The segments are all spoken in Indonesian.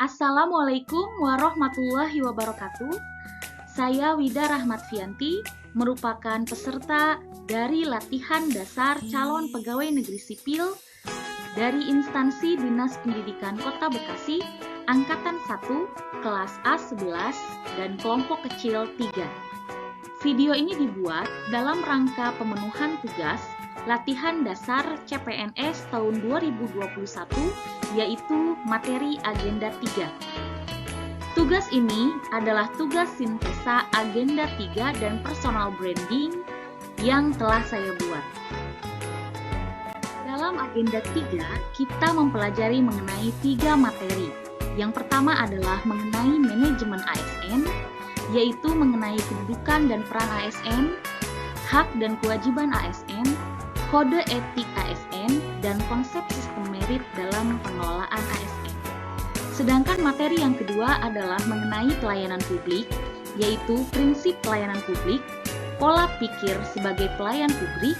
Assalamualaikum warahmatullahi wabarakatuh. Saya Wida Rahmatfianti, merupakan peserta dari latihan dasar calon pegawai negeri sipil dari instansi Dinas Pendidikan Kota Bekasi, Angkatan 1, kelas A11 dan kelompok kecil 3. Video ini dibuat dalam rangka pemenuhan tugas latihan dasar CPNS tahun 2021, yaitu materi agenda 3. Tugas ini adalah tugas sintesa agenda 3 dan personal branding yang telah saya buat. Dalam agenda 3, kita mempelajari mengenai 3 materi. Yang pertama adalah mengenai manajemen ASN, yaitu mengenai kedudukan dan peran ASN, hak dan kewajiban ASN, kode etik ASN, dan konsep sistem merit dalam pengelolaan ASN. Sedangkan materi yang kedua adalah mengenai pelayanan publik, yaitu prinsip pelayanan publik, pola pikir sebagai pelayan publik,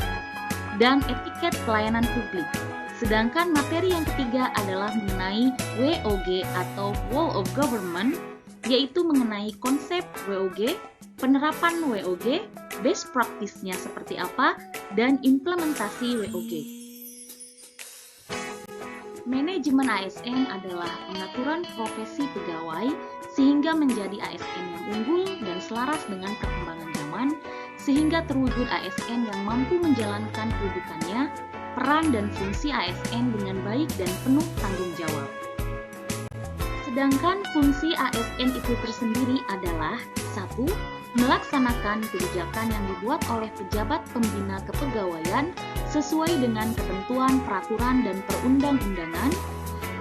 dan etiket pelayanan publik. Sedangkan materi yang ketiga adalah mengenai WOG atau Wall of Government, yaitu mengenai konsep WOG, penerapan WOG, best practice-nya seperti apa, dan implementasi WOG. Manajemen ASN adalah pengaturan profesi pegawai sehingga menjadi ASN yang unggul dan selaras dengan perkembangan zaman, sehingga terwujud ASN yang mampu menjalankan kedudukannya, peran dan fungsi ASN dengan baik dan penuh tanggung jawab. Sedangkan fungsi ASN itu tersendiri adalah 1. Melaksanakan kebijakan yang dibuat oleh pejabat pembina kepegawaian sesuai dengan ketentuan peraturan dan perundang-undangan.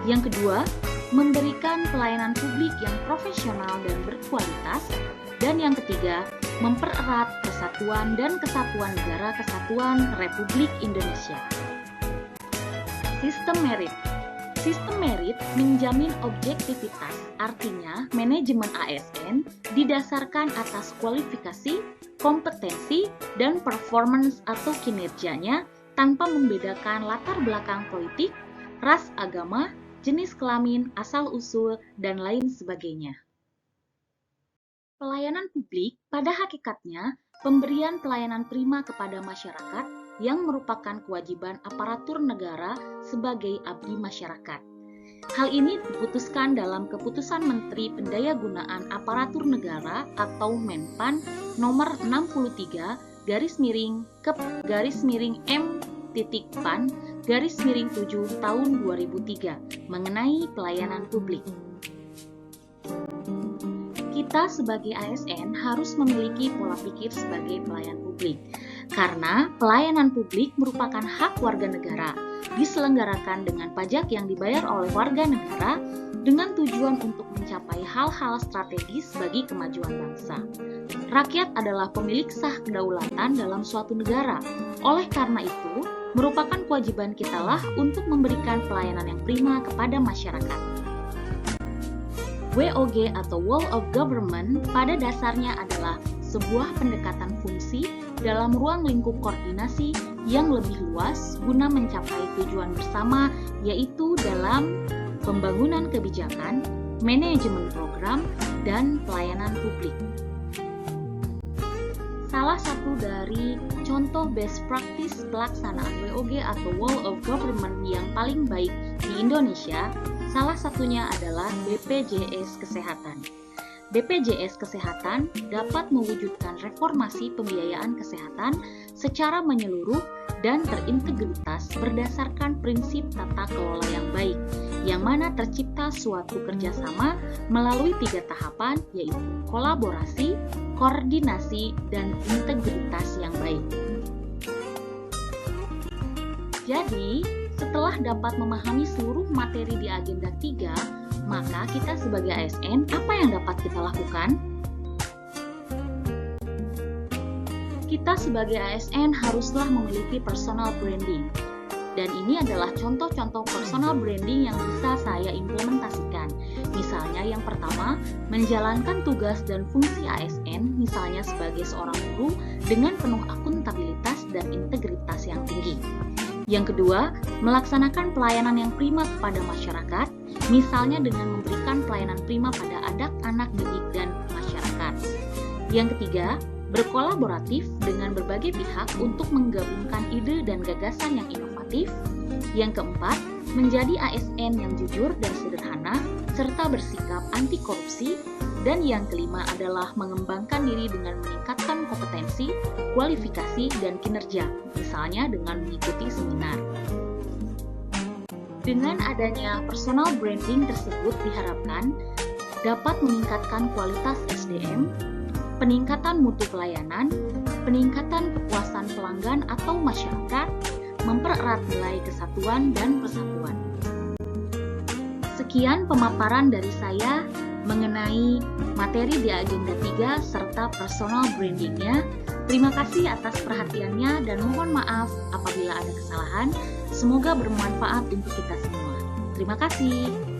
Yang kedua, memberikan pelayanan publik yang profesional dan berkualitas. Dan yang ketiga, mempererat persatuan dan kesatuan negara kesatuan Republik Indonesia. Sistem merit. Sistem merit menjamin objektivitas, artinya manajemen ASN didasarkan atas kualifikasi, kompetensi, dan performance atau kinerjanya tanpa membedakan latar belakang politik, ras, agama, jenis kelamin, asal-usul, dan lain sebagainya. Pelayanan publik pada hakikatnya pemberian pelayanan prima kepada masyarakat yang merupakan kewajiban aparatur negara sebagai abdi masyarakat. Hal ini diputuskan dalam Keputusan Menteri Pendayagunaan Aparatur Negara atau Menpan nomor 63/M.Pan/7 tahun 2003 mengenai pelayanan publik. Kita sebagai ASN harus memiliki pola pikir sebagai pelayan publik, karena pelayanan publik merupakan hak warga negara, diselenggarakan dengan pajak yang dibayar oleh warga negara dengan tujuan untuk mencapai hal-hal strategis bagi kemajuan bangsa. Rakyat adalah pemilik sah kedaulatan dalam suatu negara, oleh karena itu, merupakan kewajiban kitalah untuk memberikan pelayanan yang prima kepada masyarakat. WOG atau Wall of Government pada dasarnya adalah sebuah pendekatan fungsi dalam ruang lingkup koordinasi yang lebih luas guna mencapai tujuan bersama, yaitu dalam pembangunan kebijakan, manajemen program, dan pelayanan publik. Salah satu dari contoh best practice pelaksanaan WOG atau Wall of Government yang paling baik di Indonesia, salah satunya adalah BPJS Kesehatan. BPJS Kesehatan dapat mewujudkan reformasi pembiayaan kesehatan secara menyeluruh dan terintegritas berdasarkan prinsip tata kelola yang baik, yang mana tercipta suatu kerjasama melalui 3 tahapan, yaitu kolaborasi, koordinasi, dan integritas yang baik. Jadi, setelah dapat memahami seluruh materi di agenda 3, maka kita sebagai ASN, apa yang dapat kita lakukan? Kita sebagai ASN haruslah memiliki personal branding. Dan ini adalah contoh-contoh personal branding yang bisa saya implementasikan. Misalnya yang pertama, menjalankan tugas dan fungsi ASN, misalnya sebagai seorang guru dengan penuh akuntabilitas dan integritas yang tinggi. Yang kedua, melaksanakan pelayanan yang prima kepada masyarakat, misalnya dengan memberikan memberikan pelayanan prima pada anak didik dan masyarakat. Yang ketiga, berkolaboratif dengan berbagai pihak untuk menggabungkan ide dan gagasan yang inovatif. Yang keempat, menjadi ASN yang jujur dan sederhana, serta bersikap anti korupsi. Dan yang kelima adalah mengembangkan diri dengan meningkatkan kompetensi, kualifikasi, dan kinerja, misalnya dengan mengikuti seminar. Dengan adanya personal branding tersebut diharapkan dapat meningkatkan kualitas SDM, peningkatan mutu pelayanan, peningkatan kepuasan pelanggan atau masyarakat, mempererat nilai kesatuan dan persatuan. Sekian pemaparan dari saya mengenai materi di agenda 3 serta personal branding-nya. Terima kasih atas perhatiannya dan mohon maaf apabila ada kesalahan. Semoga bermanfaat untuk kita semua. Terima kasih.